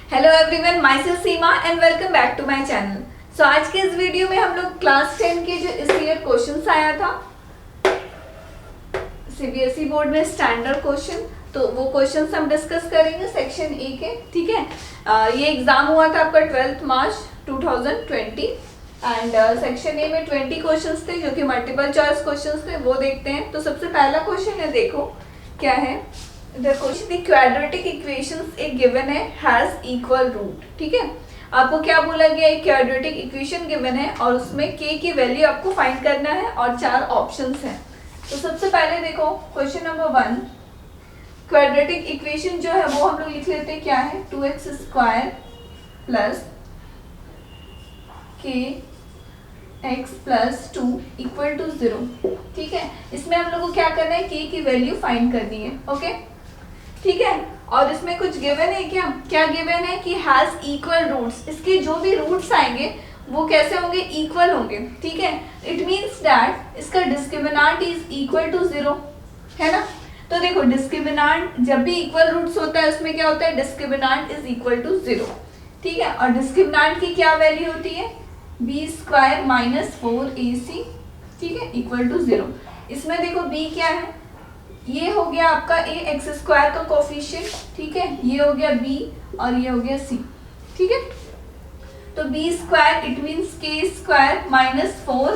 Hello everyone, myself Seema and welcome back to my channel. So आज के इस video में हम लोग क्लास 10 के जो इस ईयर क्वेश्चंस आया था सीबीएसई बोर्ड में स्टैंडर्ड क्वेश्चन, तो वो क्वेश्चंस हम डिस्कस करेंगे सेक्शन ए के। ठीक है, ये एग्जाम हुआ था आपका 12 मार्च 2020 एंड सेक्शन ए में 20 क्वेश्चंस थे जो कि मल्टीपल चॉइस क्वेश्चंस थे, वो देखते हैं। तो सबसे पहला क्वेश्चन है, देखो क्या है the question. The quadratic equations एक गिवन है हैज इक्वल रूट। ठीक है, आपको क्या बोला गया, एक क्वाड्रेटिक इक्वेशन गिवन है और उसमें k की वैल्यू आपको फाइंड करना है और 4 ऑप्शंस हैं। तो सबसे पहले देखो क्वेश्चन नंबर 1, क्वाड्रेटिक इक्वेशन जो है वो हम लोग लिख लेते हैं, क्या है 2x square plus k x plus 2 equal to 0। ठीक है, इसमें हम लोग को क्या करना है, k की वैल्यू फाइंड करनी है। ओके, ठीक है, और इसमें कुछ गिवन है, क्या गिवन है कि हैज इक्वल रूट्स। इसके जो भी रूट्स आएंगे वो कैसे होंगे, इक्वल होंगे। ठीक है, इट मींस दैट इसका डिस्क्रिमिनेंट इज इक्वल टू 0, है ना। तो देखो डिस्क्रिमिनेंट जब भी इक्वल रूट्स होता है उसमें क्या होता है, डिस्क्रिमिनेंट इज इक्वल टू 0। ठीक है, और डिस्क्रिमिनेंट की क्या वैल्यू होती है, b स्क्वायर माइनस 4ac, ठीक है, इक्वल टू 0। इसमें देखो b क्या है, ये हो गया आपका a एक्स स्क्वायर का कोफिशिएंट। ठीक है, ये हो गया b और ये हो गया c। ठीक है, तो b square it means k square minus 4,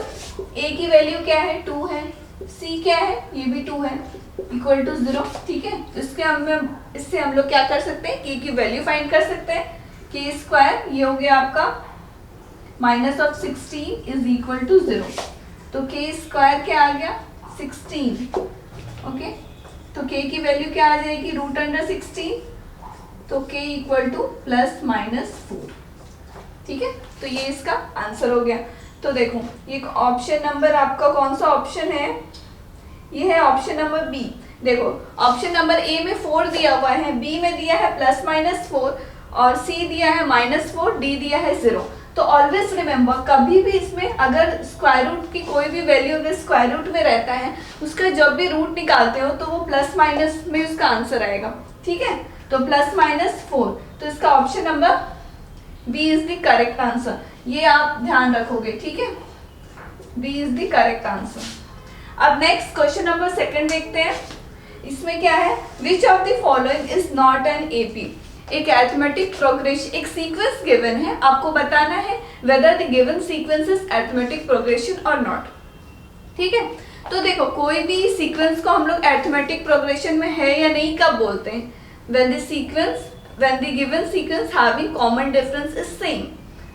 a की वैल्यू क्या है 2 है, c क्या है ये भी 2 है, इक्वल टू 0। ठीक है, इससे हम लोग क्या कर सकते हैं, k की वैल्यू फाइंड कर सकते हैं। k स्क्वायर ये हो गया आपका minus of 16 is equal to 0। तो k स्क्वायर क्या आ गया 16। ओके, तो k की वैल्यू क्या आ जाएगी, रूट अंडर 16, तो k equal two plus minus 4। ठीक है, तो ये इसका आंसर हो गया। तो देखो ये ऑप्शन नंबर आपका कौन सा ऑप्शन है, ये है ऑप्शन नंबर बी। देखो ऑप्शन नंबर ए में 4 दिया हुआ है, बी में दिया है प्लस माइनस 4 और सी दिया है माइनस 4, डी दिया है 0। तो ऑलवेज रिमेंबर, कभी भी इसमें अगर स्क्वायर रूट की कोई भी वैल्यू अगर स्क्वायर रूट में रहता है, उसका जब भी रूट निकालते हो तो वो प्लस माइनस में उसका आंसर आएगा। ठीक है, तो प्लस माइनस 4, तो इसका option number B is the correct answer, ये आप ध्यान रखोगे। ठीक है, B is the correct answer. अब नेक्स्ट क्वेश्चन नंबर 2 देखते हैं। इसमें क्या है, which of the following is not an AP. एक अरिथमेटिक प्रोग्रेशन, एक सीक्वेंस गिवन है, आपको बताना है whether the given sequence is arithmetic progression और नॉट। ठीक है, तो देखो कोई भी सीक्वेंस को हम लोग अरिथमेटिक प्रोग्रेशन में है या नहीं कब बोलते हैं, when the given sequence having common difference is same।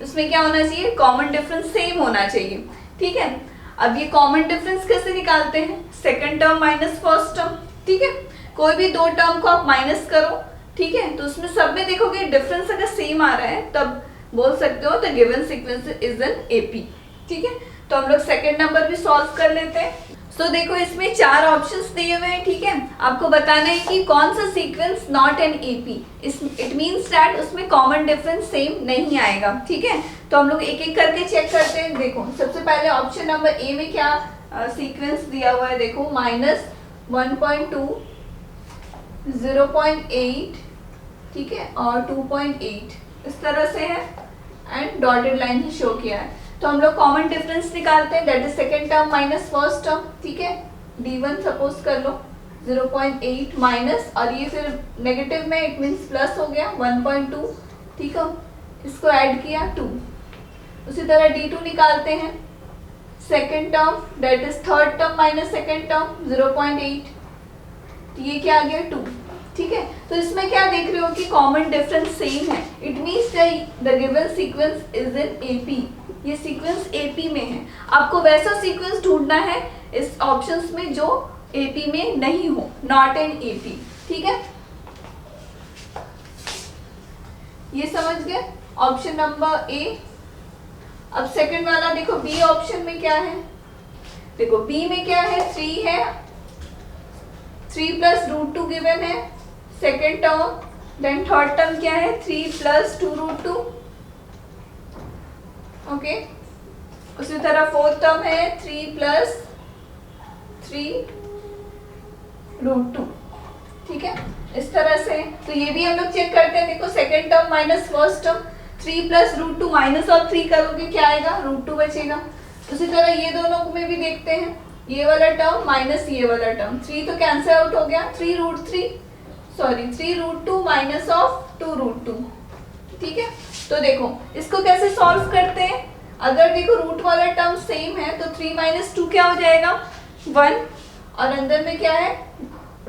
उसमें क्या होना चाहिए, कॉमन डिफरेंस सेम होना चाहिए। ठीक है, अब ये कॉमन डिफरेंस कैसे निकालते हैं, second term minus first term. ठीक है, कोई भी दो टर्म को आप माइनस करो, ठीक है, तो उसमें सब में देखोगे डिफरेंस अगर सेम आ रहा है तब बोल सकते हो the given sequence is an AP. ठीक है, तो हम लोग सेकंड नंबर भी सॉल्व कर लेते हैं। तो देखो इसमें 4 ऑप्शंस दिए हुए हैं। ठीक है, आपको बताना है कि कौन सा sequence not an AP, it means that उसमें कॉमन डिफरेंस सेम नहीं आएगा। ठीक है, तो हम लोग एक एक करके चेक करते हैं। देखो सबसे पहले ऑप्शन नंबर ए में क्या सीक्वेंस दिया हुआ है, देखो माइनस 1.2, 0.8, ठीक है, और 2.8 इस तरह से है and dotted line he show किया है। तो हम लोग कॉमन डिफरेंस निकालते हैं, that is second term minus first term. ठीक है, d1 सपोज कर लो 0.8 माइनस, और ये फिर नेगेटिव में इट मींस प्लस हो गया 1.2। ठीक है, इसको ऐड किया 2। उसी तरह d2 निकालते हैं, second term that is third term minus second term 0.8, ये क्या आ गया 2। ठीक है, तो इसमें क्या देख रहे हो कि कॉमन डिफरेंस सेम है, it means the given sequence is in AP, ये सीक्वेंस एपी में है। आपको वैसा सीक्वेंस ढूंढना है इस ऑप्शंस में जो एपी में नहीं हो, नॉट एन एपी। ठीक है, ये समझ गए ऑप्शन नंबर ए। अब सेकंड वाला देखो, बी ऑप्शन में क्या है, देखो बी में क्या है 3 है, 3 प्लस रूट 2 गिवन है second term, then third term क्या है 3 प्लस 2 रूट 2। ओके, उसी तरह फोर्थ टर्म है 3 प्लस 3 रूट 2। ठीक है, इस तरह से। तो ये भी हम लोग चेक करते हैं। देखो second term minus first term, 3 plus root 2 minus of 3 करोगे क्या आएगा, रूट 2 बचेगा। उसी तरह ये दोनों में भी देखते हैं, ये वाला टर्म माइनस ये वाला टर्म, 3 तो कैंसिल आउट हो गया, 3 रूट 2 माइनस ऑफ 2 रूट 2। ठीक है, तो देखो इसको कैसे सॉल्व करते हैं। अगर देखो रूट वाला टर्म सेम है तो 3 माइनस 2 क्या हो जाएगा, 1, और अंदर में क्या है,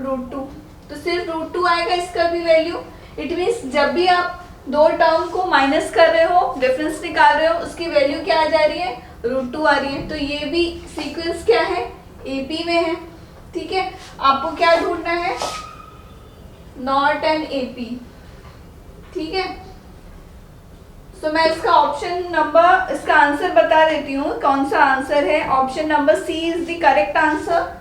रूट 2, तो सिर्फ रूट 2 आएगा इसका भी वैल्यू। इट मीन्स जब भी आप दो टर्म को माइनस कर रहे हो, डिफरेंस निकाल रहे हो, उसकी वैल्यू क्या आ जा रही है, रूट 2 आ रही है। तो ये भी सीक्वेंस क्या है, एपी में है। ठीक है, आपको क्या ढूंढना है, नॉट एन एपी। ठीक है, तो मैं इसका ऑप्शन नंबर, इसका आंसर बता देती हूँ कौन सा आंसर है। Option number C is the correct answer.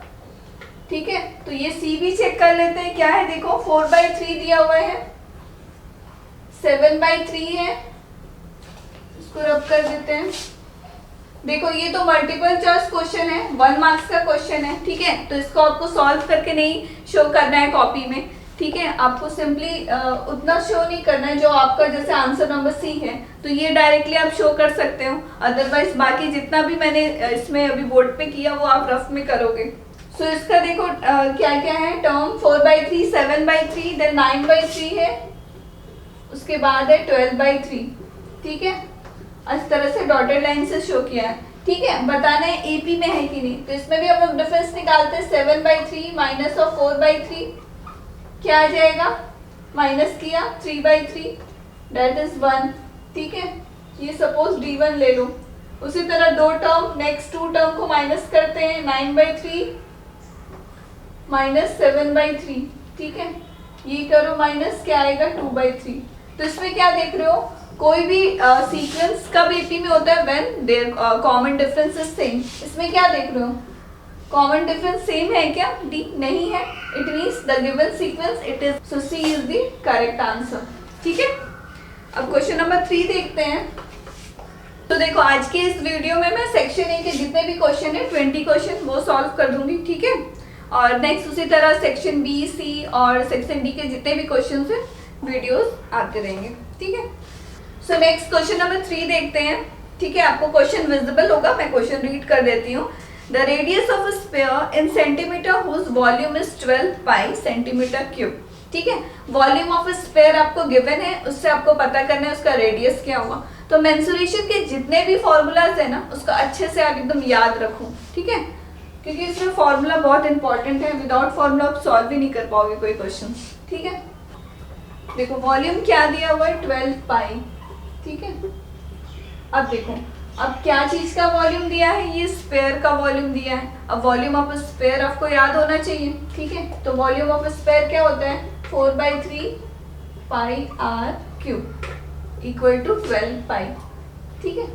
ठीक है, तो ये सी भी चेक कर लेते हैं क्या है। देखो 4/3 दिया हुआ है, 7/3 है, इसको रब कर देते हैं। देखो ये तो मल्टीपल चॉइस क्वेश्चन है, 1 मार्क्स का क्वेश्चन है। ठीक है, तो इसको आपको सॉल्व करके नहीं शो करना है कॉपी में। ठीक है, आपको सिंपली उतना शो नहीं करना है जो आपका, जैसे आंसर नंबर सी है तो ये डायरेक्टली आप शो कर सकते हो, अदरवाइज बाकी जितना भी मैंने इसमें अभी बोर्ड पे किया वो आप रफ में करोगे। सो इसका देखो क्या क्या है, टर्म 4/3, 7/3, देन 9/3 है, उसके बाद है 12/3। ठीक है, इस तरह से डॉटेड लाइन से शो किया है। ठीक है, बताना है एपी में है कि नहीं। तो इसमें भी हम लोग डिफरेंस निकालते हैं, 7/3 माइनस ऑफ 4/3 क्या आ जाएगा, माइनस किया 3/3, डेट इज 1। ठीक है, ये सपोज D1 ले लो। उसी तरह दो टर्म, नेक्स्ट 2 टर्म को माइनस करते हैं, 9/3 माइनस 7/3। ठीक है, ये करो माइनस, क्या आएगा 2/3। तो इसमें क्या देख रहे हो, कोई भी सीक्वेंस कब एपी में होता है, when their common difference is same. इसमें क्या देख रहे हो, कॉमन डिफरेंस सेम है क्या, डी नहीं है, it means the given sequence it is, so C is the correct answer. ठीक है, अब क्वेश्चन नंबर 3 देखते हैं। तो देखो आज के इस वीडियो में मैं सेक्शन ए के जितने भी क्वेश्चन है 20 क्वेश्चन वो सॉल्व कर दूंगी। ठीक है, और नेक्स्ट उसी तरह सेक्शन बी, सी और सेक्शन डी के जितने भी क्वेश्चन है वीडियोस आते रहेंगे। ठीक है, सो नेक्स्ट क्वेश्चन नंबर 3 देखते हैं। ठीक है, आपको क्वेश्चन विजिबल होगा, मैं क्वेश्चन रीड कर देती हूँ। The radius of a sphere in centimetre whose volume is 12 pi centimetre cube. ठीक है, वॉल्यूम ऑफ अ स्फीयर आपको गिवन है, उससे आपको पता करना है उसका रेडियस क्या होगा। तो मेंसुरेशन के जितने भी फॉर्मूलाज है ना, उसको अच्छे से आप एकदम याद रखो। ठीक है, क्योंकि इसमें फॉर्मूला बहुत इंपॉर्टेंट है, विदाउट फॉर्मूला आप सॉल्व ही नहीं कर पाओगे कोई क्वेश्चन। ठीक है, देखो वॉल्यूम क्या दिया हुआ है, 12 पाई। ठीक है, अब देखो अब क्या चीज का वॉल्यूम दिया है, ये स्फीयर का वॉल्यूम दिया है। अब वॉल्यूम ऑफ स्फीयर आपको याद होना चाहिए। ठीक है, तो वॉल्यूम ऑफ स्फीयर क्या होता है, 4/3 पाई आर क्यूब इक्वल टू 12 पाई। ठीक है,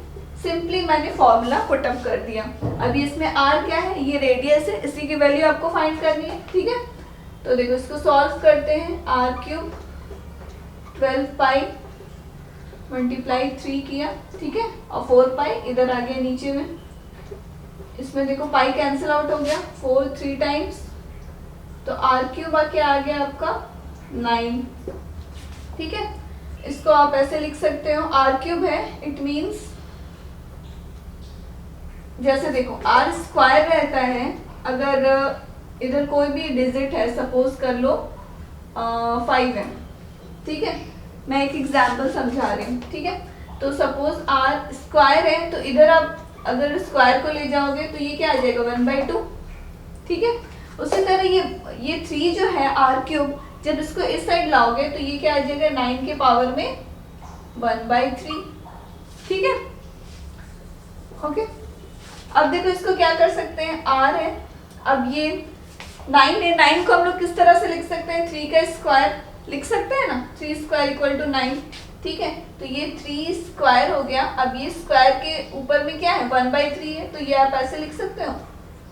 सिंपली मैंने फॉर्मूला पुटअप कर दिया। अभी इसमें आर क्या है, ये रेडियस है, इसी की वैल्यू आपको फाइंड करनी है। ठीक है, तो देखो इसको सॉल्व करते हैं, आर क्यूब 12 पाई मल्टीप्लाई 3 किया। ठीक है, और 4 पाई इधर आ गया नीचे में, इसमें देखो पाई कैंसिल आउट हो गया, 4 3 टाइम्स, तो आर क्यूब आके आ गया आपका 9। ठीक है, इसको आप ऐसे लिख सकते हो, आर क्यूब है, इट मींस जैसे देखो आर स्क्वायर रहता है, अगर इधर कोई भी डिजिट है, सपोज कर लो 5 है। ठीक है, मैं एक एग्जाम्पल समझा रही हूँ। ठीक है, तो सपोज आर स्क्वायर है, तो इधर आप अगर स्क्वायर को ले जाओगे तो ये क्या आ जाएगा, 1/2। ठीक है, उसी तरह ये 3 जो है आर क्यूब, जब इसको इस साइड लाओगे तो ये क्या आ जाएगा, 9 के पावर में 1/3। ठीक है, ओके। अब देखो इसको क्या कर सकते हैं, आर है, अब ये 9 है, 9 को हम लोग किस तरह से लिख सकते हैं, 3 का स्क्वायर लिख सकते हैं ना, 3 स्क्वायर इक्वल टू 9। ठीक है, तो ये 3 स्क्वायर हो गया। अब ये स्क्वायर के ऊपर में क्या है, 1/3 है, तो ये आप ऐसे लिख सकते हो,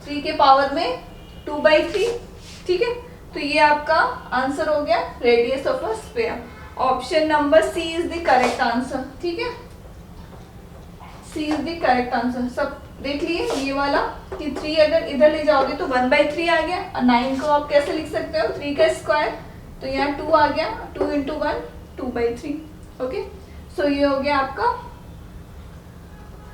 3 के पावर में 2/3। ठीक है, तो ये आपका आंसर हो गया, radius of a sphere. Option number C is the correct answer. ठीक है, C is the correct answer. सब देख लिए ये वाला कि 3 अगर इधर ले जाओगे तो 1/3 आ गया, और 9 को आप कैसे लिख सकते हो 3 का स्क्वायर, तो यहाँ 2 आ गया, 2 इंटू 1 2/3। ओके, सो ये हो गया आपका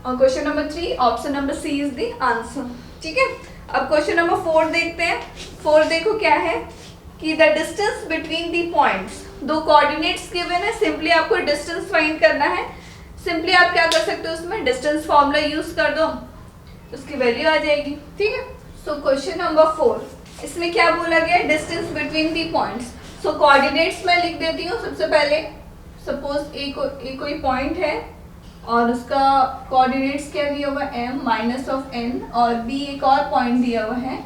और question number 3 option number C is the answer. ठीक है, अब क्वेश्चन नंबर 4 देखते हैं। 4 देखो क्या है कि the distance between the points, दो कोऑर्डिनेट्स गिवन है, सिंपली आपको डिस्टेंस फाइंड करना है। सिंपली आप क्या कर सकते हो, उसमें डिस्टेंस फॉर्मूला यूज कर दो, उसकी वैल्यू आ जाएगी। ठीक है, सो क्वेश्चन नंबर 4, इसमें क्या बोला गया, distance between the points. So coordinates मैं लिख देती हूँ सबसे पहले। सपोज ए कोई पॉइंट है और उसका कोऑर्डिनेट्स क्या दिया हुआ है m माइनस ऑफ n, और b एक और पॉइंट दिया हुआ है,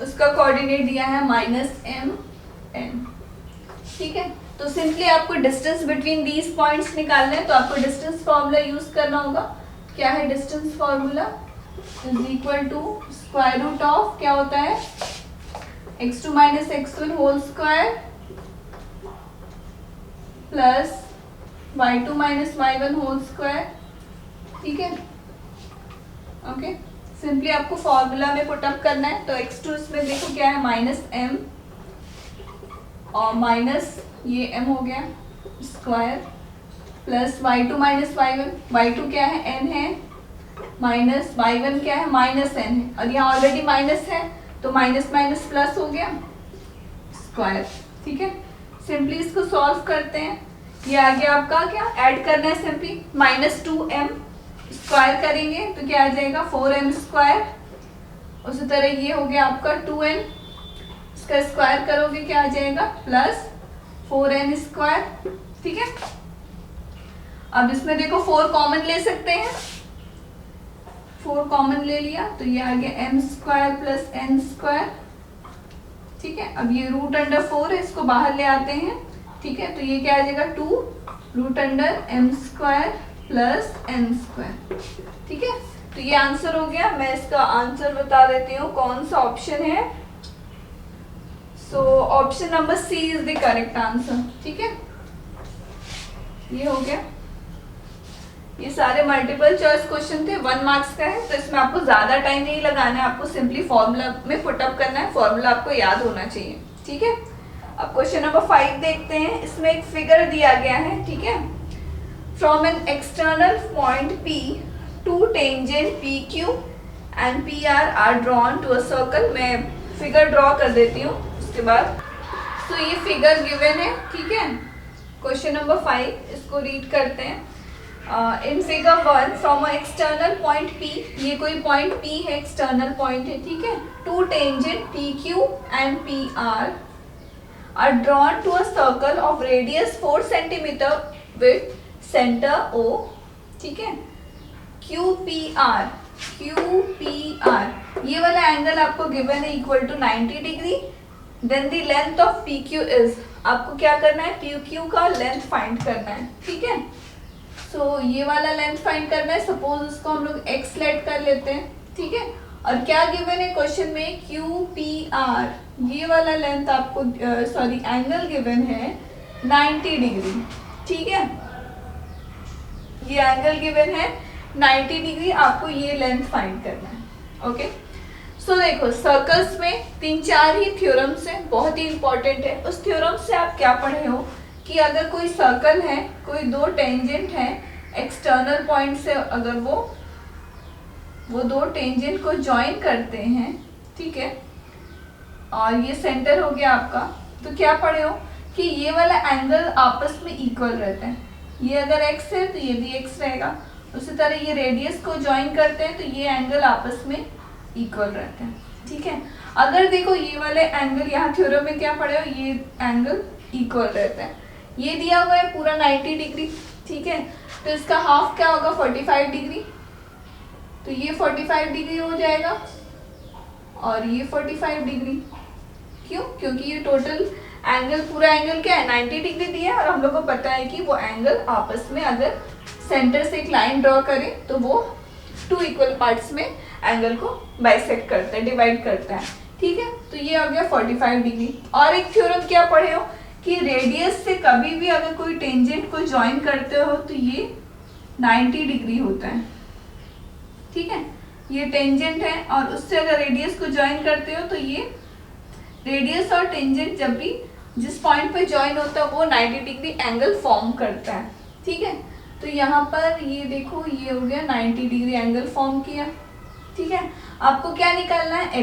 उसका कोऑर्डिनेट दिया है -m n। ठीक है, तो सिंपली आपको डिस्टेंस बिटवीन दीज पॉइंट्स निकालना है, तो आपको डिस्टेंस फार्मूला यूज करना होगा। क्या है distance formula, is equal to square root of क्या होता है x2 minus x1 whole square plus y2 minus y1 whole square. ठीक है, ओके, सिंपली आपको फॉर्मूला में पुट अप करना है। तो x2 इसमें देखो क्या है -m, और माइनस ये m हो गया square, plus y2 minus y1, y2 क्या है n है, माइनस y1 क्या है -n है, और यहाँ ऑलरेडी माइनस है तो माइनस माइनस प्लस हो गया स्क्वायर। ठीक है, सिंपली इसको सॉल्व करते हैं। ये आ गया आपका क्या, ऐड करना है सिंपली, -2m स्क्वायर करेंगे तो क्या आ जाएगा 4m स्क्वायर। उसी तरह ये हो गया आपका 2n, इसका स्क्वायर करोगे क्या आ जाएगा प्लस 4n स्क्वायर। ठीक है, अब इसमें देखो 4 कॉमन ले सकते हैं, 4 कॉमन ले लिया तो ये आ गया m square plus n square. ठीक है, अब ये रूट अंडर 4 है, इसको बाहर ले आते हैं। ठीक है, तो ये क्या आ जाएगा 2 root under m square plus n square. ठीक है, तो ये आंसर हो गया। मैं इसका आंसर बता देती हूँ कौन सा ऑप्शन है। So option number C is the correct answer. ठीक है, ये हो गया। ये सारे मल्टीपल चॉइस क्वेश्चन थे, 1 मार्क्स का है, तो इसमें आपको ज्यादा टाइम नहीं लगाना है, आपको सिंपली फॉर्मूला में पुट अप करना है, फॉर्मूला आपको याद होना चाहिए। ठीक है, अब क्वेश्चन नंबर 5 देखते हैं। इसमें एक फिगर दिया गया है। ठीक है, from an external point P two tangent PQ and PR are drawn to a circle. मैं फिगर ड्रॉ कर देती हूँ उसके बाद। तो ये फिगर गिवन है। ठीक है, क्वेश्चन नंबर 5 इसको रीड करते हैं। In figure 1 from a external point P, ये कोई पॉइंट P है, एक्सटर्नल पॉइंट है। ठीक है, two tangent PQ and PR are drawn to a circle of radius 4 cm with center O। ठीक है, QPR ये वाला एंगल आपको गिवन है equal to 90 degree. Then the length of PQ is, आपको क्या करना है PQ का लेंथ फाइंड करना है। ठीक है, सो ये वाला लेंथ फाइंड करना है। सपोज इसको हम लोग x लेट कर लेते हैं। ठीक है, और क्या गिवन है क्वेश्चन में QPR, ये वाला लेंथ आपको सॉरी एंगल गिवन है 90 डिग्री। ठीक है, ये एंगल गिवन है 90 डिग्री, आपको ये लेंथ फाइंड करना है। ओके, सो देखो सर्कल्स में 3-4 ही थ्योरम्स है, बहुत ही इंपॉर्टेंट है। उस थ्योरम से आप क्या पढ़े हो कि अगर कोई सर्कल है, कोई 2 टेंजेंट है एक्सटर्नल पॉइंट से, अगर वो 2 टेंजेंट को ज्वाइन करते हैं। ठीक है, और ये सेंटर हो गया आपका, तो क्या पढ़े हो कि ये वाला एंगल आपस में इक्वल रहता है। ये अगर x है तो ये भी x रहेगा। उसी तरह ये रेडियस को ज्वाइन करते हैं तो ये एंगल आपस में इक्वल रहते हैं। ठीक है, अगर देखो ये वाले एंगल, यहाँ थ्योरम में क्या पढ़े हो, ये एंगल इक्वल रहता है। ये दिया हुआ है पूरा 90 डिग्री। ठीक है, तो इसका हाफ क्या होगा 45 डिग्री, तो ये 45 डिग्री हो जाएगा और ये 45 डिग्री। क्यों? क्योंकि ये टोटल एंगल, पूरा एंगल क्या है 90 डिग्री दिया है, और हम लोग को पता है कि वो एंगल आपस में अगर सेंटर से एक लाइन ड्रॉ करें तो वो 2 इक्वल पार्ट्स में एंगल को बाइसेक्ट करता है, डिवाइड करता है। ठीक है, तो ये हो गया 45 डिग्री। और एक थ्योरम क्या पढ़े हो कि रेडियस से कभी भी अगर कोई टेंजेंट को ज्वाइन करते हो तो ये 90 डिग्री होता है। ठीक है, ये टेंजेंट है और उससे अगर रेडियस को ज्वाइन करते हो तो ये रेडियस और टेंजेंट जब भी जिस पॉइंट पे ज्वाइन होता है वो 90 डिग्री एंगल फॉर्म करता है। ठीक है, तो यहाँ पर ये देखो ये हो गया 90 डिग्री एंगल फॉर्म किया। ठीक है, आपको क्या निकालना है,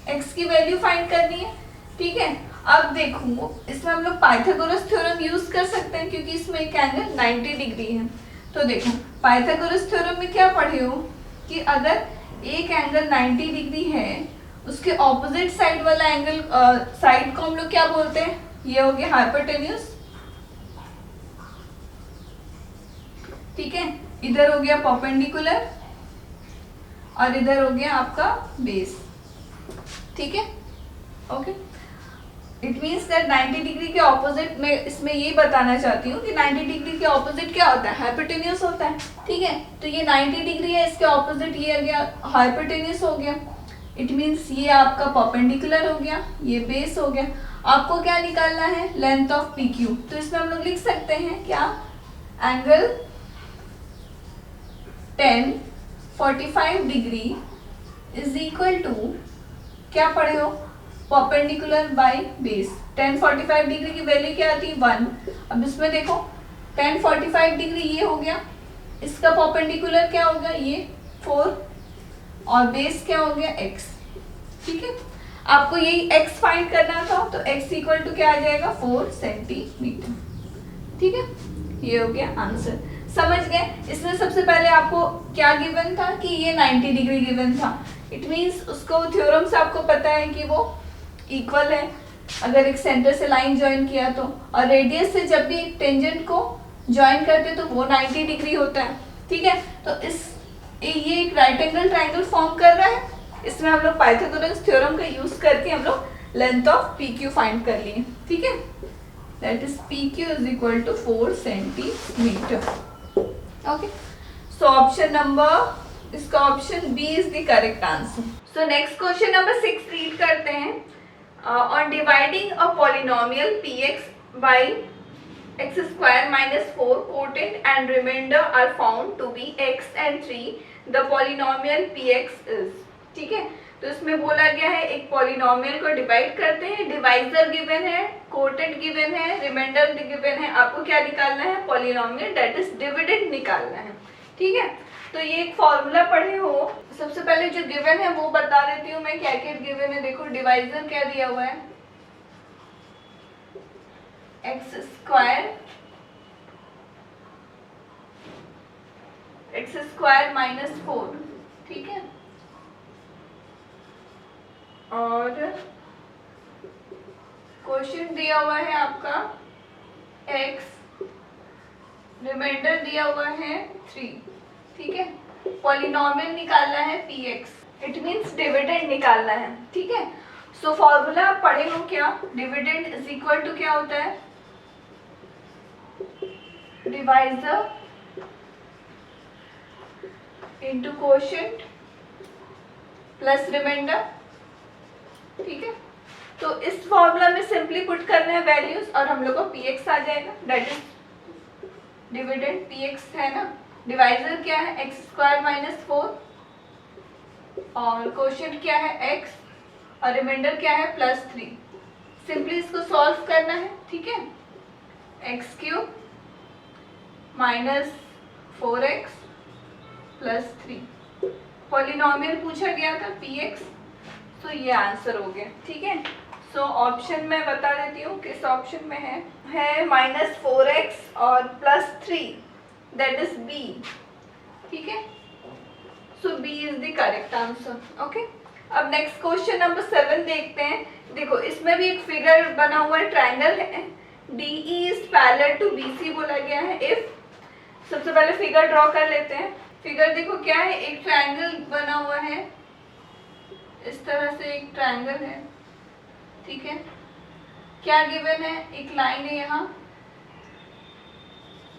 एक्स की वैल्यू फाइंड करनी है। ठीक है, अब देखो इसमें हम लोग पाइथागोरस थ्योरम यूज कर सकते हैं क्योंकि इसमें एक एंगल 90 डिग्री है। तो देखो पाइथागोरस थ्योरम में क्या पढ़े हो कि अगर एक एंगल 90 डिग्री है उसके ऑपोजिट साइड वाला एंगल साइड को हम लोग क्या बोलते हैं, ये हो गया हाइपोटेन्यूज। ठीक है, इधर हो गया परपेंडिकुलर और इधर हो गया आपका बेस। ठीक है, okay, it means that 90 degree के ऑपोजिट में इसमें ये बताना चाहती हूँ कि 90 डिग्री के ऑपोजिट क्या होता है, हाइपोटेन्यूज होता है। ठीक है, तो ये 90 डिग्री है, इसके ऑपोजिट ये आ गया हाइपोटेन्यूज हो गया। इट मीन्स ये आपका परपेंडिकुलर हो गया, ये बेस हो गया। आपको क्या निकालना है, लेंथ ऑफ पी क्यू। तो इसमें हम लोग लिख सकते हैं क्या, angle 1045 degree is equal to क्या पढ़े हो, परपेंडिकुलर बाय बेस। 1045 डिग्री की वैल्यू क्या आती है, 1। अब इसमें देखो 1045 डिग्री ये हो गया, इसका परपेंडिकुलर क्या होगा, ये 4 और बेस क्या हो गया, x। ठीक है, आपको यही x फाइंड करना था तो x इक्वल टू क्या आ जाएगा, 4 सेंटीमीटर। ठीक है, ये हो गया आंसर। समझ गए, इसमें सबसे पहले आपको क्या गिवन था कि ये 90 डिग्री गिवन था। इट मींस उसको थ्योरम से आपको पता है कि वो इक्वल है अगर एक सेंटर से लाइन ज्वाइन किया तो, और रेडियस से जब भी एक टेंजेंट को ज्वाइन करते तो वो 90 डिग्री होता है। ठीक है, तो ये एक राइट एंगल ट्रायंगल फॉर्म कर रहा है। इसमें हम लोग पाइथागोरस थ्योरम का यूज करके हम लोग length of P Q find कर लिए। ठीक है, that is P Q is equal to 4 centimetre. Okay, so option number, इसका option B is the correct answer. So next question number 6 read करते हैं। On dividing a polynomial px by x square minus 4 quotient and remainder are found to be x and 3, the polynomial px is। ठीक है, तो इसमें बोला गया है एक पॉलिनोमियल को डिवाइड करते हैं, डिवाइजर गिवन है, कोटेंट गिवन है, रिमाइंडर गिवन है। आपको क्या निकालना है, पॉलिनोमियल दैट इज डिविडेंड निकालना है। ठीक है, तो ये एक फॉर्मूला पढ़े हो। सबसे पहले जो गिवन है वो बता देती हूँ मैं, क्या क्या गिवन है। देखो डिवाइजर क्या दिया हुआ है, एक्स स्क्वायर माइनस 4। ठीक है, और क्वेश्चन दिया हुआ है आपका x, रिमाइंडर दिया हुआ है 3। ठीक है, पॉलिनोमियल निकालना है px, इट मींस डिविडेंड निकालना है। ठीक है, सो फॉर्मूला पढ़े हो क्या, डिविडेंड इज इक्वल टू क्या होता है, divisor into quotient plus remainder. ठीक है, तो इस फॉर्मूला में सिंपली पुट करना है वैल्यूज और हम लोग को px आ जाएगा, दैट इज डिविडेंड px है ना। डिवाइजर क्या है, एक्स स्क्वायर माइनस 4 और कोशेंट क्या है x और रिमाइंडर क्या है +3। सिंपली इसको सॉल्व करना है। ठीक है, x³ माइनस 4x +3, पॉलिनोमियल पूछा गया था px, तो ये आंसर हो गया। ठीक है, सो ऑप्शन में बता देती हूँ किस ऑप्शन में है -4x और +3, दैट इज बी। ठीक है, so B is the correct answer. Okay, अब नेक्स्ट क्वेश्चन नंबर 7 देखते हैं। देखो इसमें भी एक फिगर बना हुआ है, ट्रायंगल है, DE is parallel to BC बोला गया है। इफ, सबसे पहले फिगर ड्रॉ कर लेते हैं। फिगर देखो क्या है, एक ट्रायंगल बना हुआ है, इस तरह से एक ट्रायंगल है। ठीक है, क्या गिवन है, एक लाइन है यहाँ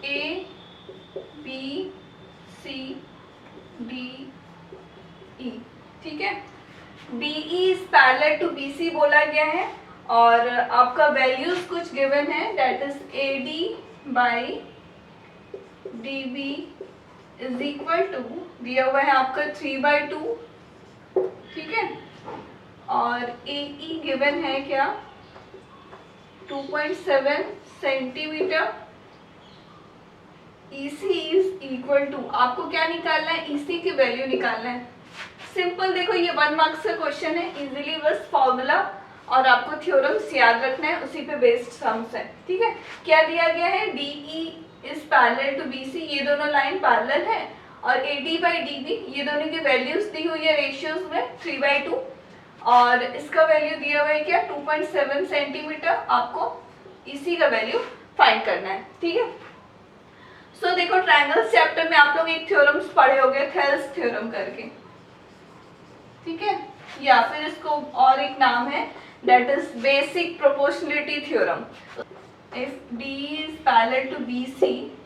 A B C D E। ठीक है, DE is parallel to BC बोला गया है और आपका वैल्यूज कुछ गिवन है, that is AD by DB is equal to, दिया हुआ है आपका 3/2, ठीक है, और ए ई गिवन है क्या 2.7 centimetre. EC is equal to, आपको क्या निकालना है, EC की वैल्यू निकालना है। सिंपल, देखो ये 1 मार्क्स का क्वेश्चन है, इजीली बस फॉर्मूला और आपको थ्योरम्स याद रखना है, उसी पे बेस्ड सम्स है, ठीक है। क्या दिया गया है, DE is parallel to BC, ये दोनों लाइन पैरेलल है, और AD/DB ये दोनों की वैल्यूज दी हुई है रेशियोज में 3/2, और इसका वैल्यू दिया हुआ है क्या 2.7 सेंटीमीटर। आपको इसी का वैल्यू फाइंड करना है, ठीक है। सो देखो ट्रायंगल्स चैप्टर में आप लोग एक थ्योरम्स पढ़े होंगे, थेल्स थ्योरम करके, ठीक है, या फिर इसको और एक नाम है that is basic proportionality theorem. If D is parallel to BC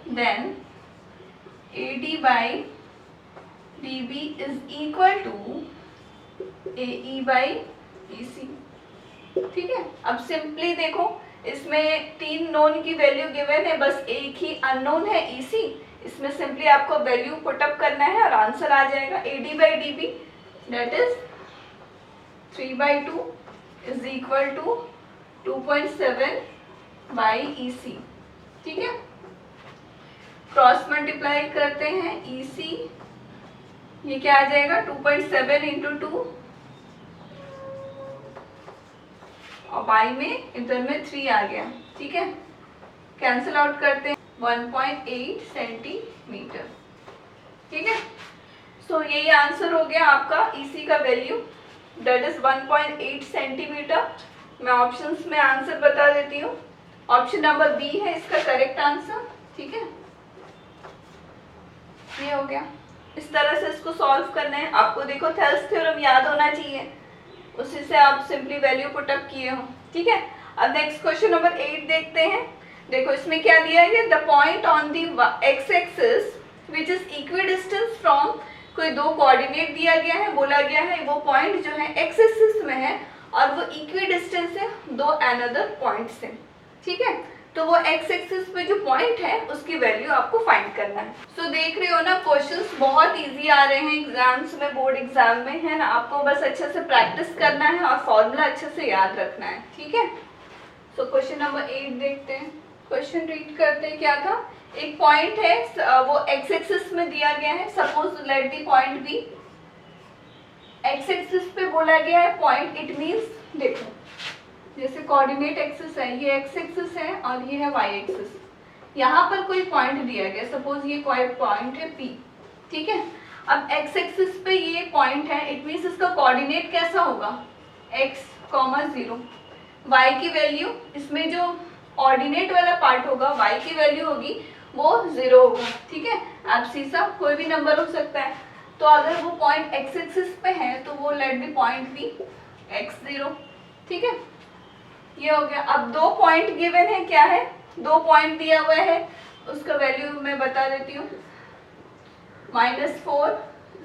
then AD/DB is equal to AE/BC, ठीक है। अब सिंपली देखो, इसमें 3 नोन की वैल्यू गिवन है, बस एक ही अननोन है EC, इसमें सिंपली आपको वैल्यू पुटअप करना है और आंसर आ जाएगा AD/DB that is 3/2 is equal to 2.7/EC, ठीक है। क्रॉस मल्टीप्लाई करते हैं, EC ये क्या आ जाएगा 2.7 इंटू 2, और y में इधर में 3 आ गया, ठीक है, कैंसिल आउट करते हैं 1.8 सेंटीमीटर, ठीक है। सो यही आंसर हो गया आपका EC का वैल्यू दैट इज 1.8 सेंटीमीटर। मैं ऑप्शंस में आंसर बता देती हूँ, ऑप्शन नंबर बी है इसका करेक्ट आंसर, ठीक है। ये हो गया, इस तरह से इसको सॉल्व करना है आपको। देखो थेल्स थ्योरम याद होना चाहिए, उसी से आप सिंपली वैल्यू पुटअप किए हो, ठीक है। अब नेक्स्ट क्वेश्चन नंबर 8 देखते हैं। देखो इसमें क्या दिया है, the point on the x axis which is equidistance from, कोई दो कोऑर्डिनेट दिया गया है, बोला गया है वो पॉइंट जो है एक्स एक्सिस में है और वो इक्विडिस्टेंस है दो अनदर पॉइंट से, ठीक है। तो वो एक्स एक्सिस पे जो पॉइंट है उसकी वैल्यू आपको फाइंड करना है। सो देख रहे हो ना, क्वेश्चंस बहुत इजी आ रहे हैं एग्जाम्स में, बोर्ड एग्जाम में, है ना। आपको बस अच्छे से प्रैक्टिस करना है और फॉर्मूला अच्छे से याद रखना है, ठीक है। सो क्वेश्चन नंबर 8 देखते हैं। क्वेश्चन रीड करते हैं, क्या था, एक पॉइंट है वो एक्स एक्सिस में दिया गया है, suppose let the point B x axis पे बोला गया है पॉइंट, इट मींस देखो जैसे कोऑर्डिनेट एक्सिस है, ये एक्स एक्सिस है और ये है वाई एक्सिस, यहाँ पर कोई पॉइंट दिया गया, सपोज ये कोई पॉइंट है P, ठीक है। अब एक्स एक्सिस पे ये पॉइंट है, इट मींस इसका कोऑर्डिनेट कैसा होगा x, 0, y की वैल्यू, इसमें जो ऑर्डिनेट वाला पार्ट होगा y की वैल्यू होगी वो 0 होगा, ठीक है। अब सीसा कोई भी नंबर हो सकता है, तो अगर वो पॉइंट एक्स एक्सिस पे है तो वो late B point B x0, ठीक है। ये हो गया। अब दो पॉइंट गिवन है, क्या है, दो पॉइंट दिया हुआ है, उसका वैल्यू मैं बता देती हूँ, -4,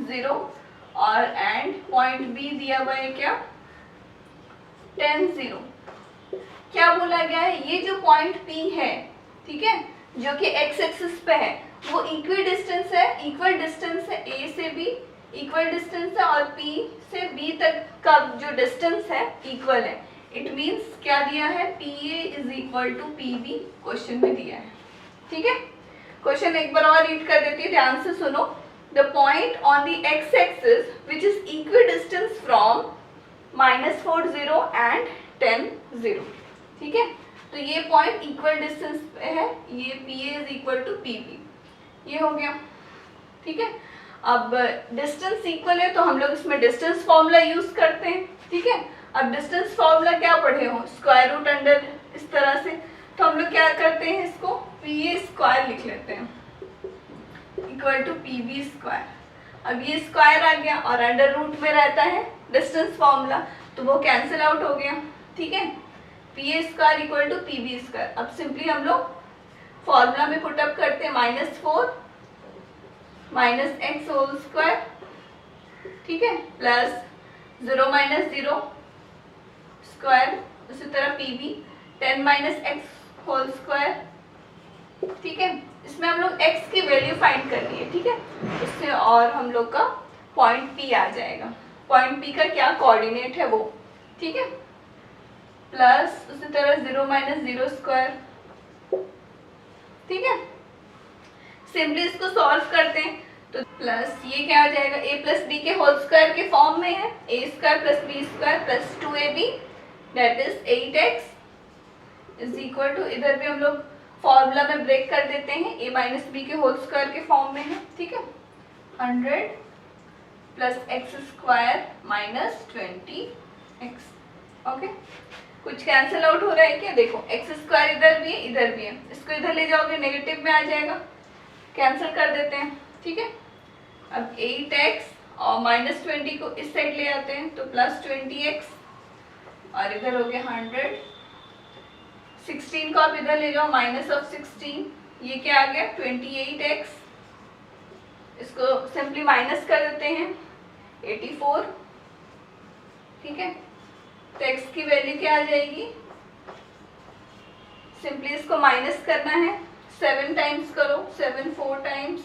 0, और एंड पॉइंट बी दिया हुआ है क्या 10, 0। क्या बोला गया है, ये जो पॉइंट P है, ठीक है, जो कि एक्स एक्सिस पे है, वो इक्वल डिस्टेंस है, इक्वल डिस्टेंस है A से B, इक्वल डिस्टेंस है, और P से B तक का जो डिस्टेंस है इक्वल है। इट मीन्स क्या दिया है, PA is equal to PB question में दिया है, ठीक है। क्वेश्चन एक बार और रीड कर देती है, ध्यान से सुनो। The point on the x axis which is equal distance from -4, 0 and 10, 0, ठीक है। तो ये पॉइंट इक्वल डिस्टेंस पे है, ये PA is equal to PB, ये हो गया, ठीक है। अब डिस्टेंस इक्वल है तो हम लोग इसमें डिस्टेंस फॉर्मूला यूज करते हैं, ठीक है। अब डिस्टेंस फॉर्मूला क्या पढ़े हो, स्क्वायर रूट अंडर इस तरह से, तो हम लोग क्या करते हैं, इसको PA स्क्वायर लिख लेते हैं इक्वल टू PB स्क्वायर। अब ये स्क्वायर आ गया और अंडर रूट में रहता है डिस्टेंस फॉर्मूला, तो वो कैंसिल आउट हो गया, ठीक है। PA square equal to PB square. अब सिंपली हम लोग फॉर्मूला में पुटअप करते हैं, -4 -x होल स्क्वायर, ठीक है, प्लस 0 - 0 स्क्वायर, उसी तरह PB 10 - x होल स्क्वायर ठीक है, इसमें हम लोग x की वैल्यू फाइंड करनी है। ठीक है, इससे और हम लोग का पॉइंट P आ जाएगा। पॉइंट P का क्या कोऑर्डिनेट है वो, ठीक है, प्लस उसी तरह 0 माइनस 0 स्क्वायर। ठीक है, सिंपली इसको सॉल्व करते हैं तो प्लस ये क्या आ जाएगा, a प्लस बी के होल स्क्वायर के फॉर्म में है, a square plus b square plus 2ab that is 8x is equal to, इधर भी हम लोग फॉर्मूला में ब्रेक कर देते हैं, a माइनस बी के होल स्क्वायर के फॉर्म में है। ठीक है, 100 plus x square minus 20x। Okay, कुछ कैंसिल आउट हो रहा है क्या, देखो एक्स स्क्वायर इधर भी है इधर भी है, इसको इधर ले जाओगे नेगेटिव में आ जाएगा, कैंसिल कर देते हैं। ठीक है, अब 8x और माइनस 20 को इस साइड ले आते हैं तो प्लस 20x और इधर हो गया 100। 16 को आप इधर ले जाओ माइनस ऑफ 16, ये क्या आ गया 28x, इसको सिंपली माइनस कर देते हैं 84। ठीक है, तो x की वैल्यू क्या आ जाएगी, सिंपली इसको माइनस करना है, 7 टाइम्स करो, 7 4 टाइम्स,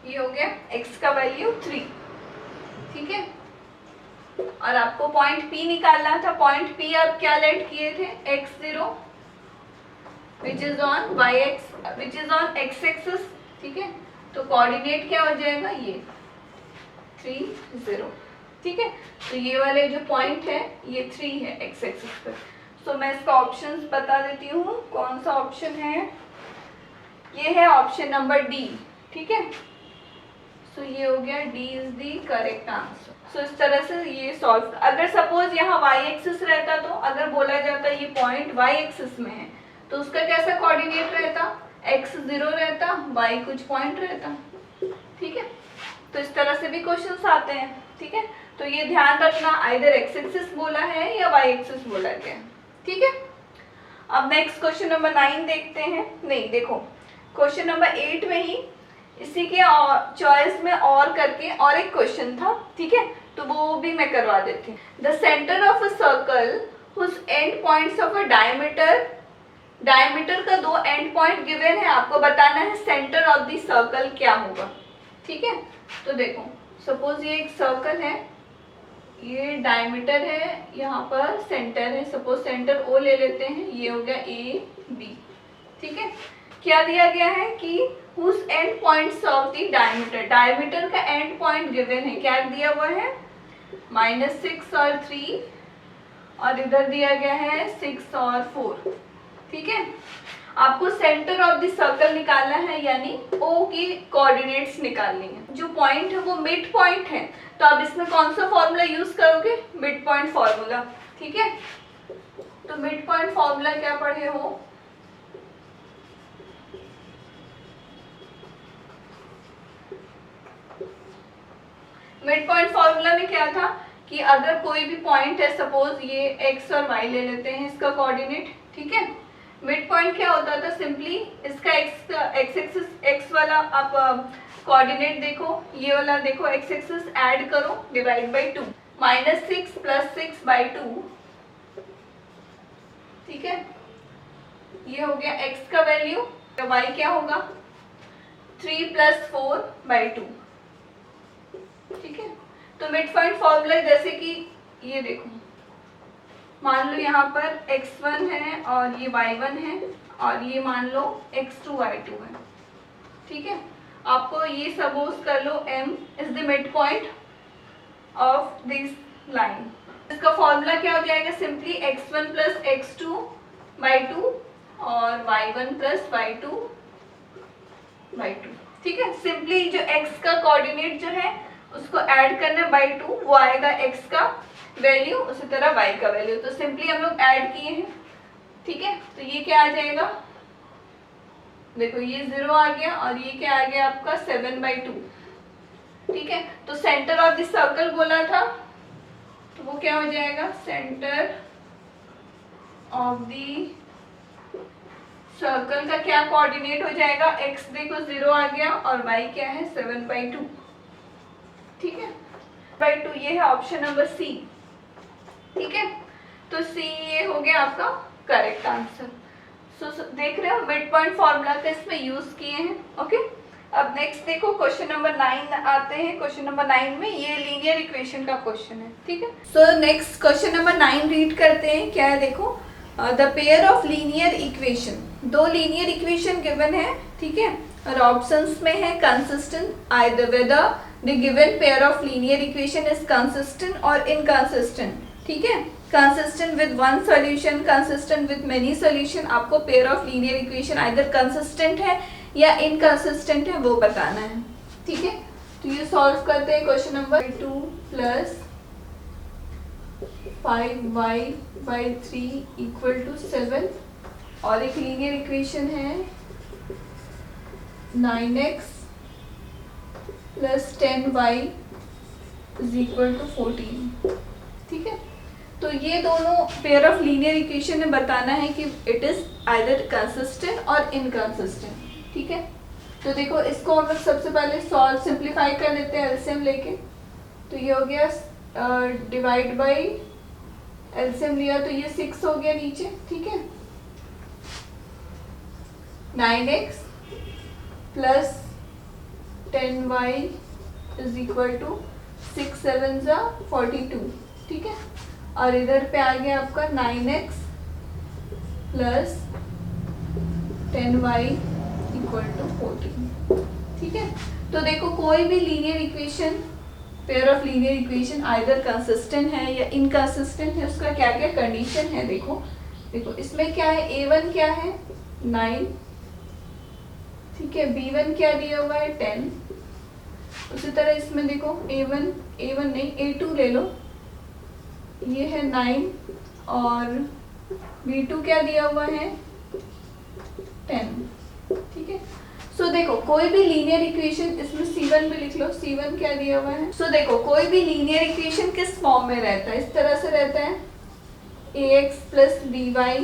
ये हो गया x का वैल्यू 3। ठीक है, और आपको पॉइंट P निकालना था, पॉइंट P आप क्या लेट किए थे, x0 which is on x axis. ठीक है, तो कोऑर्डिनेट क्या हो जाएगा, ये 3 0। ठीक है, तो ये वाले जो पॉइंट है ये 3 है x एक्सिस पर। तो मैं इसका ऑप्शंस बता देती हूँ, कौन सा ऑप्शन है, ये है ऑप्शन नंबर डी। ठीक है, सो ये हो गया D is the correct answer. So इस तरह से ये सॉल्व, अगर सपोज यहाँ y एक्सिस रहता तो अगर बोला जाता ये पॉइंट y एक्सिस में है तो उसका कैसा कोऑर्डिनेट रहता, x 0 रहता, y कुछ पॉइंट रहता। ठीक है, तो इस तरह से भी क्वेश्चंस आते हैं। ठीक है, तो ये ध्यान रखना, आइदर x एक्सिस बोला है या y एक्सिस बोला गया। ठीक है, अब नेक्स्ट क्वेश्चन नंबर 9 देखते हैं, नहीं देखो क्वेश्चन नंबर 8 में ही इसी के चॉइस में और करके और एक क्वेश्चन था। ठीक है, तो वो भी मैं करवा देती हूँ। The centre of a circle whose end points of a diameter, diameter का 2 एंड पॉइंट गिवन है, आपको बताना है सेंटर ऑफ द सर्कल क्या होगा। ठीक है, तो देखो सपोज ये एक सर्कल है, ये डायमीटर है, यहाँ पर सेंटर है, सपोज सेंटर ओ ले लेते हैं, ये हो गया ए बी। ठीक है, क्या दिया गया है कि whose end points of the diameter, diameter का एंड पॉइंट गिवन है, क्या दिया हुआ है -6 और 3, और इधर दिया गया है 6 और 4। ठीक है, आपको सेंटर ऑफ द सर्कल निकालना है, यानी O की कोऑर्डिनेट्स निकालनी है। जो पॉइंट है वो मिड पॉइंट है, तो आप इसमें कौन सा फॉर्मूला यूज करोगे, मिड पॉइंट फॉर्मूला। ठीक है, तो मिड पॉइंट फॉर्मूला क्या पढ़े हो, मिड पॉइंट फॉर्मूला में क्या था कि अगर कोई भी पॉइंट है, सपोज ये x और y ले लेते हैं इसका कोऑर्डिनेट। ठीक है, मिड पॉइंट क्या होता था, सिंपली इसका x एक्सिस, x वाला आप कोऑर्डिनेट देखो, ये वाला देखो x एक्सिस ऐड करो, डिवाइड बाय 2, -6 + 6/2। ठीक है, ये हो गया x का वैल्यू, y क्या होगा 3 + 4/2। ठीक है, तो मिड पॉइंट फॉर्मूला जैसे कि ये देखो, मान लो यहाँ पर x1 है और ये y1 है और ये मान लो x2 y2 है। ठीक है, आपको ये सपोज कर लो m is the mid point of this line. इसका फॉर्मूला क्या हो जाएगा, सिंपली x1 + x2/2 और y1 + y2/2। ठीक है, सिंपली जो x का कोऑर्डिनेट जो है उसको ऐड करना बाई 2, वो आएगा x का वैल्यू, उसी तरह y का वैल्यू, तो सिंपली हम लोग ऐड किए हैं। ठीक है, तो ये क्या आ जाएगा, देखो ये 0 आ गया और ये क्या आ गया आपका 7/2। ठीक है, तो सेंटर ऑफ द सर्कल बोला था, तो वो क्या हो जाएगा, सेंटर ऑफ द सर्कल का क्या कोऑर्डिनेट हो जाएगा, x देखो 0 आ गया और y क्या है 7/2। ठीक है, बाई 2, ये है ऑप्शन नंबर सी। ठीक है, तो सी ये हो गया आपका करेक्ट आंसर। सो देख रहे हो मिड पॉइंट फॉर्मूला का इसमें यूज किए हैं। ओके, अब नेक्स्ट देखो क्वेश्चन नंबर 9 आते हैं। क्वेश्चन नंबर 9 में ये लीनियर इक्वेशन का क्वेश्चन है, ठीक है। So next question number 9 read करते हैं। क्या है देखो, the pair of linear equation, दो लीनियर इक्वेशन गिवन है, ठीक है, और ऑप्शंस में है consistent either whether the given pair of linear equation is consistent और इनकंसिस्टेंट, ठीक है। Consistent with one solution, consistent with many solution, आपको pair of linear equation either consistent है या इनकंसिस्टेंट है वो बताना है, ठीक है। तो ये सॉल्व करते हैं। Question number 2 plus 5y/3 equal to 7 और एक लीनियर इक्वेशन है 9x plus 10y is equal to 14, ठीक है। तो ये दोनों पेयर ऑफ लीनियर इक्वेशन में बताना है कि इट इज आइदर कंसिस्टेंट और इनकंसिस्टेंट, ठीक है। तो देखो इसको हम लोग सबसे पहले सॉल्व सिंप्लीफाई कर लेते हैं एलसीएम लेके। तो ये हो गया डिवाइड बाय एलसीएम लिया तो ये 6 हो गया नीचे, ठीक है। 9x plus 10y is equal to 6 7 जा 42, ठीक है। और इधर पे आ गया आपका 9x plus 10y equal to 14, ठीक है। तो देखो कोई भी linear equation, pair of linear equation either consistent है या इनकंसिस्टेंट है, उसका क्या क्या कंडीशन है देखो। देखो इसमें क्या है, a1 क्या है 9, ठीक है, b1 क्या दिया हुआ है 10। उसी तरह इसमें देखो a1 नहीं a2 ले लो, ये है 9 और b2 क्या दिया हुआ है 10, ठीक है। सो देखो कोई भी लीनियर इक्वेशन, इसमें C1 भी लिख लो, C1 क्या दिया हुआ है। सो देखो कोई भी लीनियर इक्वेशन किस फॉर्म में रहता है, इस तरह से रहता है ax plus by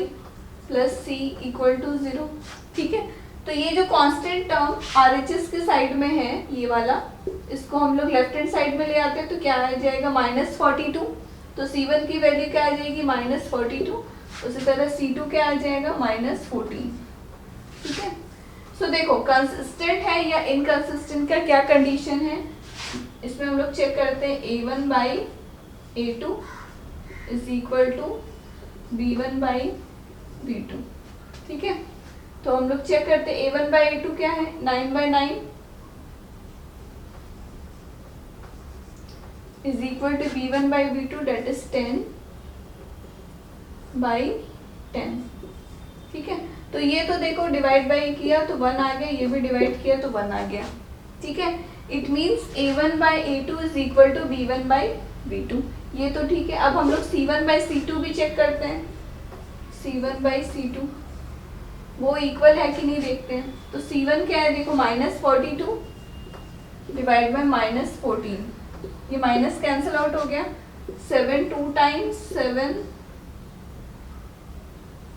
plus c equal to 0, ठीक है। तो ये जो कांस्टेंट टर्म RHS के साइड में है ये वाला, इसको हम लोग लेफ्ट हैंड साइड में ले आते हैं तो क्या आ जाएगा -42। तो C1 की वैल्यू क्या आ जाएगी -42, उसी तरह C2 क्या आ जाएगा -14, ठीक है। सो देखो कंसिस्टेंट है या इनकंसिस्टेंट का क्या कंडीशन है, इसमें हम लोग चेक करते हैं a1/a2 is equal to b1/b2, ठीक है। तो हम लोग चेक करते हैं a1/a2 क्या है 9/9 is equal to b1/b2 that is 10/10, ठीक है। तो ये तो देखो डिवाइड बाई किया तो 1 आ गया, ये भी डिवाइड किया तो 1 आ गया, ठीक है। It means a1/a2 is equal to b1/b2, ये तो ठीक है। अब हम लोग c1/c2 भी चेक करते हैं, c1/c2 वो इक्वल है कि नहीं देखते हैं। तो c1 क्या है देखो -42 डिवाइड बाई -14, ये माइनस कैंसिल आउट हो गया, 7 2 टाइम्स 7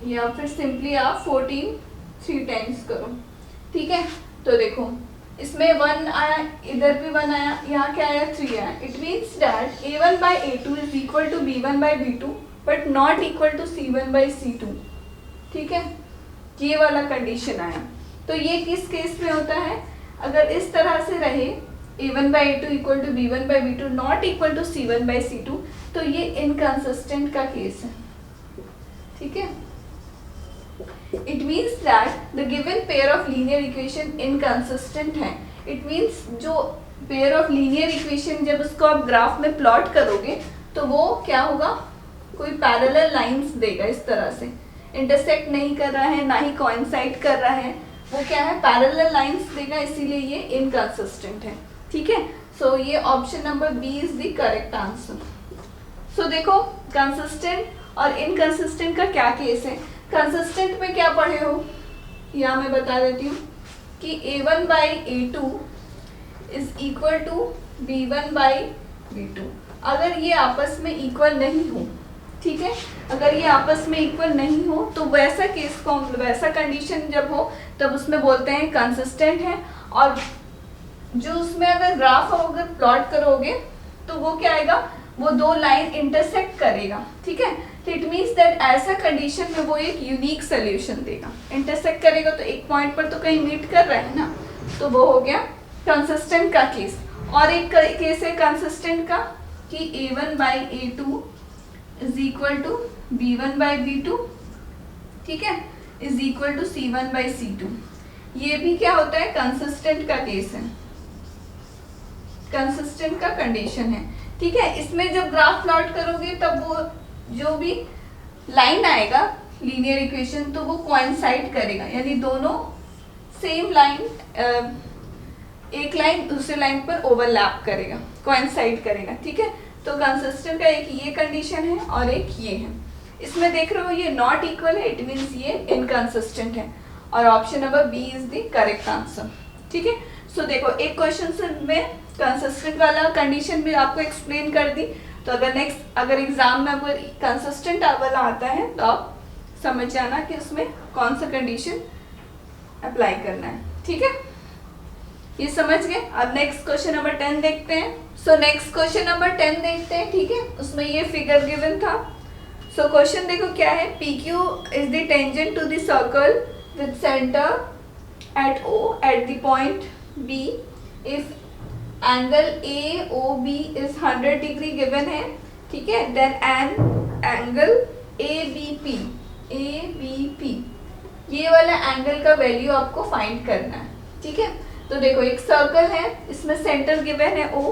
या फिर सिंपली आप 14 3 टाइम्स करो, ठीक है। तो देखो इसमें 1 आया, इधर भी 1 आया, यहाँ क्या आया 3 आया। It means that a1/a2 is equal to b1/b2 but not equal to c1/c2, ठीक है। ये वाला कंडीशन आया। तो ये किस केस में होता है, अगर इस तरह से रहे a1/a2 equal to b1/b2 not equal to c1/c2 तो ये इनकंसिस्टेंट का केस है, ठीक है। It means that the given pair of linear equation inconsistent है। It means जो pair of linear equation जब उसको आप ग्राफ में प्लॉट करोगे तो वो क्या होगा, कोई पैरेलल लाइंस देगा, इस तरह से इंटरसेक्ट नहीं कर रहा है ना ही कोइंसाइड कर रहा है, वो क्या है पैरेलल लाइंस देगा, इसीलिए ये इनकंसिस्टेंट है, ठीक है। सो ये option number B is the correct answer. So देखो कंसिस्टेंट और इनकंसिस्टेंट का क्या केस है। कंसिस्टेंट में क्या पढ़े हो, यहाँ मैं बता देती हूँ कि a1/a2 is equal to b1/b2। अगर ये आपस में इक्वल नहीं हो, ठीक है, अगर ये आपस में इक्वल नहीं हो तो वैसा केस को, वैसा कंडीशन जब हो तब उसमें बोलते हैं कंसिस्टेंट है। और जो उसमें अगर ग्राफ अगर प्लॉट करोगे तो वो क्या आएगा, वो दो लाइन इंटरसेक्ट करेगा, ठीक है। तो इट मीन्स दैट ऐसा कंडीशन में वो एक यूनिक सोल्यूशन देगा। इंटरसेक्ट करेगा तो एक पॉइंट पर तो कहीं मीट कर रहा है ना, तो वो हो गया कंसिस्टेंट का केस। और एक केस है कंसिस्टेंट का कि a1 by a2 is equal to b1 by b2, ठीक है, is equal to c1 by c2। ये भी क्या होता है, कंसिस्टेंट का केस है, कंसिस्टेंट का कंडीशन है, ठीक है। इसमें जब ग्राफ प्लॉट करोगे तब वो जो भी लाइन आएगा लीनियर इक्वेशन तो वो कोइंसाइड करेगा, यानी दोनों सेम लाइन, एक लाइन दूसरे लाइन पर ओवरलैप करेगा, कोइंसाइड करेगा, ठीक है। तो कंसिस्टेंट का एक ये कंडीशन है और एक ये है। इसमें देख रहे हो ये नॉट इक्वल है, इट मीन्स ये इनकंसिस्टेंट है, और option number B is the correct answer, ठीक है। सो देखो एक क्वेश्चन में कंसिस्टेंट वाला कंडीशन भी आपको एक्सप्लेन कर दी, तो अगर एग्जाम में आपको कंसिस्टेंट वाला आता है तो आप समझ जाना कि उसमें कौन सा कंडीशन अप्लाई करना है, ठीक है। ये समझ गए। अब नेक्स्ट क्वेश्चन नंबर 10 देखते हैं। सो नेक्स्ट क्वेश्चन नंबर 10 देखते हैं, ठीक है। उसमें ये फिगर गिवन था। सो क्वेश्चन देखो क्या है, PQ is the tangent to the circle with centre at O at the point B if angle AOB is 100 degree given है, ठीक है, then an angle ABP ये वाला एंगल का वैल्यू आपको फाइंड करना है, ठीक है। तो देखो एक सर्कल है, इसमें सेंटर गिवन है O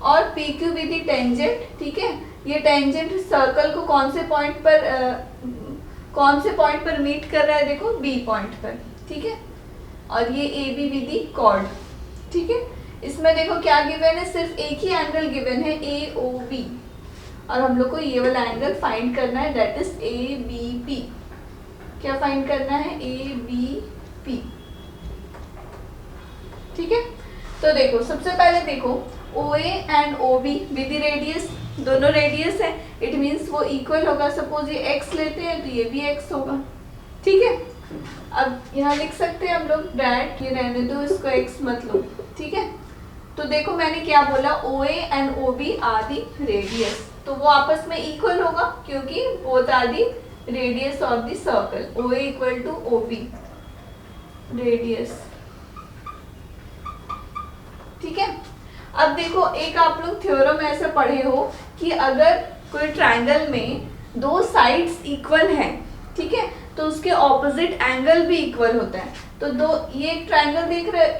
और PQ विद द टेंजेंट, ठीक है। ये टेंजेंट सर्कल को कौन से पॉइंट पर मीट कर रहा है, देखो B पॉइंट पर, ठीक है। और ये A B with the chord, ठीक है। इसमें देखो क्या गिवन है, सिर्फ एक ही एंगल गिवन है AOB, और हम लोग को ये वाला एंगल फाइंड करना है, दैट इज ABP। क्या फाइंड करना है, ABP, ठीक है। तो देखो सबसे पहले देखो OA and OB with the radius, दोनों रेडियस है, इट मीन्स वो इक्वल होगा। सपोज ये x लेते हैं तो ये भी x होगा, ठीक है। अब यहाँ लिख सकते हैं हम लोग डैट, ये रहने दो, इसको x मत लो, ठीक है। तो देखो मैंने क्या बोला, OA and OB are the radius, तो वो आपस में इक्वल होगा क्योंकि both are the radius of the circle. OA equal to OB radius, ठीक है। अब देखो एक आप लोग थ्योरम में ऐसा पढ़े हो कि अगर कोई ट्रायंगल में दो साइड्स इक्वल हैं, ठीक है, तो उसके ऑपोजिट एंगल भी इक्वल होता है। तो ये एक ट्रायंगल देख रहे हो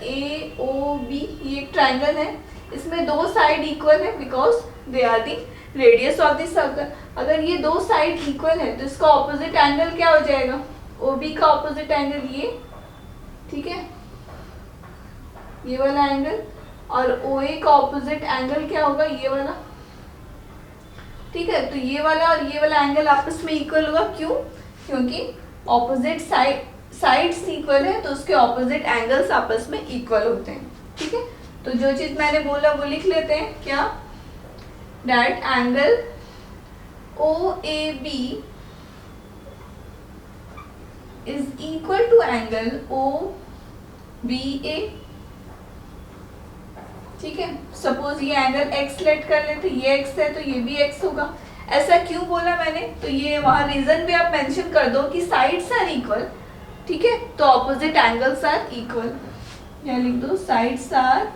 AOB, ये एक ट्रायंगल है, इसमें दो साइड इक्वल है because they are the radius of the circle. अगर ये दो साइड इक्वल है तो इसका ऑपोजिट एंगल क्या हो जाएगा, OB का ऑपोजिट एंगल ये, ठीक है, ये वाला एंगल, और OA का ऑपोजिट एंगल क्या होगा, ये वाला, ठीक है। तो ये वाला और ये वाला एंगल आपस में इक्वल होगा, क्यों, क्योंकि ऑपोजिट साइड्स इक्वल है तो उसके ऑपोजिट एंगल्स आपस में इक्वल होते हैं, ठीक है। तो जो चीज मैंने बोला वो लिख लेते हैं, क्या, that angle OAB is equal to angle OBA, ठीक है। सपोज ये एंगल x लेट कर लेते, ये x है तो ये भी x होगा। ऐसा क्यों बोला मैंने, तो ये वहां रीजन भी आप मेंशन कर दो कि साइड्स आर इक्वल, ठीक है, तो ऑपोजिट एंगल्स आर इक्वल, या लिख दो sides are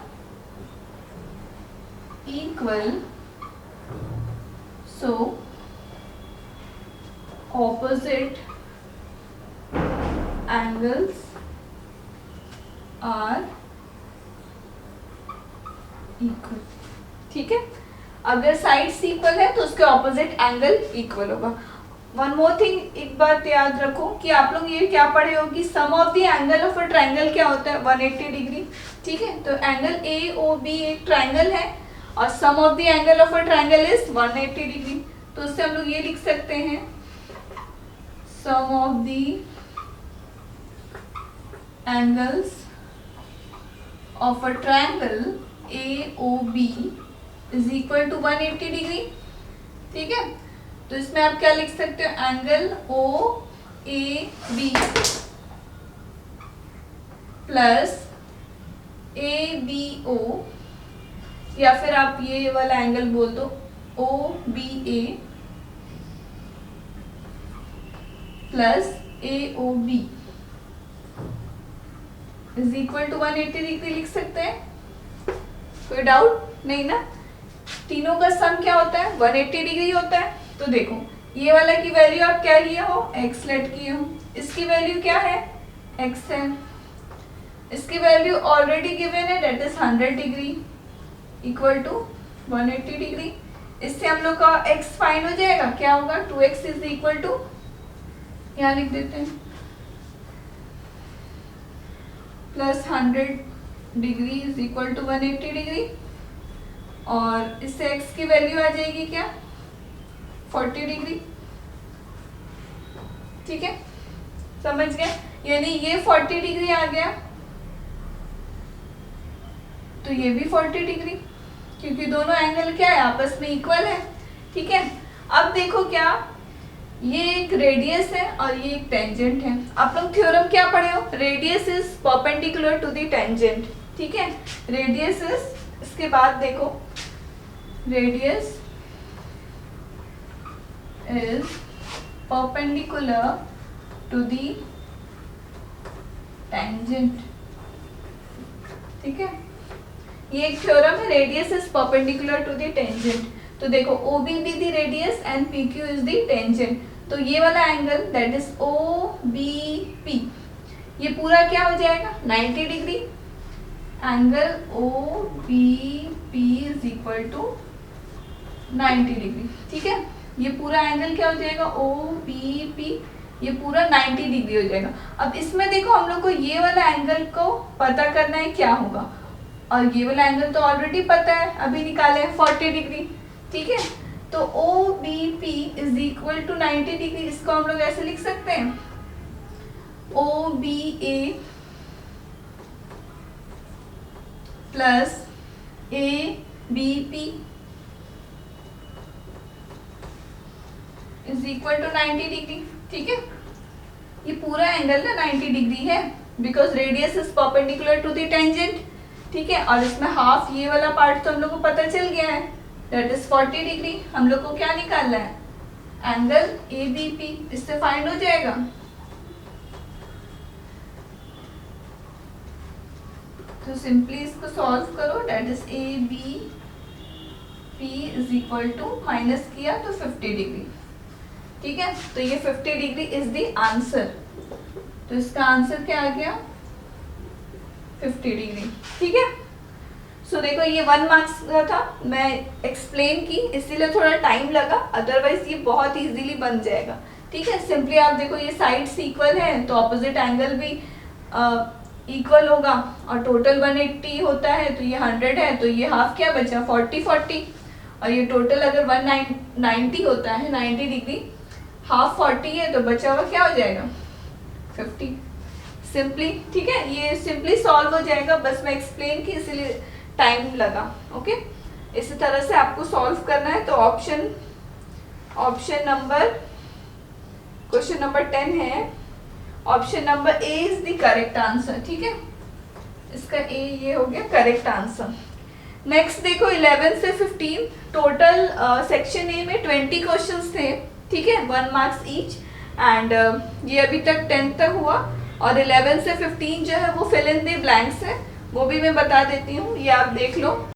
equal, so opposite angles are equal, ठीक है। अगर साइड्स इक्वल है तो उसके ऑपोजिट एंगल इक्वल होगा। वन मोर थिंग, एक बात याद रखो कि आप लोग ये क्या पढ़े हो कि sum of the angle of a triangle क्या होता है, 180 डिग्री, ठीक है। तो एंगल AOB एक ट्रायंगल है और sum of the angle of a triangle is 180 degree. तो उससे हम लोग ये लिख सकते हैं, sum of the angles of a triangle AOB is equal to 180 degree, ठीक है। तो इसमें आप क्या लिख सकते हो, एंगल OAB प्लस ABO, या फिर आप ये वाला एंगल बोल दो OBA plus AOB is equal to 180 degree लिख सकते हैं। कोई डाउट नहीं ना? तीनों का सम क्या होता है? 180 डिग्री होता है। तो देखो ये वाला की वैल्यू आप क्या लिए हो? x लेट किए हो। इसकी वैल्यू क्या है? x है। इसकी वैल्यू ऑलरेडी गिवन है, that is 100 degree equal to 180 degree. इससे हम लोग का x फाइंड हो जाएगा। क्या होगा? 2x इज इक्वल टू, यहाँ लिख देते हैं, plus 100 degree is equal to 180 degree. और इससे x की वैल्यू आ जाएगी क्या? 40 डिग्री। ठीक है, समझ गए? यानी ये 40 डिग्री आ गया तो ये भी 40 डिग्री, क्योंकि दोनों एंगल क्या है? आपस में इक्वल है। ठीक है, अब देखो क्या, ये एक रेडियस है और ये एक टेंजेंट है। आप लोग थ्योरम क्या पढ़े हो? Radius is perpendicular to the tangent. ठीक है, रेडियस इज, इसके बाद देखो, radius is perpendicular to the tangent. ठीक है, ये एक थ्योरम है, radius is perpendicular to the tangent. तो देखो OB भी the radius and PQ is the tangent. तो ये वाला एंगल दैट इज OBP, ये पूरा क्या हो जाएगा? 90 degree. Angle OBP is equal to 90 degree. ठीक है, ये पूरा एंगल क्या हो जाएगा? OBP, ये पूरा 90 डिग्री हो जाएगा। अब इसमें देखो हम लोग को ये वाला एंगल को पता करना है क्या होगा, और ये वाला एंगल तो ऑलरेडी पता है, अभी निकाले है 40 डिग्री। ठीक है, तो OBP is equal to 90 degree. इसको हम लोग ऐसे लिख सकते हैं, OBA plus ABP is equal to 90 degree. ठीक है, ये पूरा एंगल ना 90 डिग्री है, because radius is perpendicular to the tangent. ठीक है, और इसमें हाफ ये वाला पार्ट तो हम लोग को पता चल गया है, दैट इज 40 डिग्री। हम लोग को क्या निकालना है? एंगल ABP, इससे फाइंड हो जाएगा। तो सिंपली इसको सॉल्व करो, that is ABP is equal to, minus किया तो 50 डिग्री। ठीक है, तो ये 50 डिग्री इज द आंसर। तो इसका आंसर क्या आ गया? 50 डिग्री। ठीक है, सो देखो ये 1 मार्क्स का था, मैं एक्सप्लेन की इसीलिए थोड़ा टाइम लगा, अदरवाइज ये बहुत इजीली बन जाएगा। ठीक है, सिंपली आप देखो ये साइड्स इक्वल है तो ऑपोजिट एंगल भी इक्वल होगा, और टोटल 180 होता है तो ये 100 है, तो ये हाफ क्या बचा? 40, और ये टोटल अगर 190 होता है, 90 डिग्री, हाफ 40 है तो बचा हुआ क्या हो जाएगा? 50 सिंपली। ठीक है, ये सिंपली सॉल्व हो जाएगा, बस मैं एक्सप्लेन की इसीलिए टाइम लगा। ओके, इसी तरह से आपको सॉल्व करना है। तो ऑप्शन नंबर, क्वेश्चन नंबर 10 है, option number A is the correct answer. ठीक है, इसका A ये हो गया करेक्ट आंसर। नेक्स्ट देखो 11 से 15 टोटल सेक्शन A में 20 क्वेश्चंस थे। ठीक है, 1 मार्क्स ईच, एंड ये अभी तक 10 तक हुआ, और 11 से 15 जो है वो फिल इन द ब्लैंक्स है, वो भी मैं बता देती हूँ, ये आप देख लो।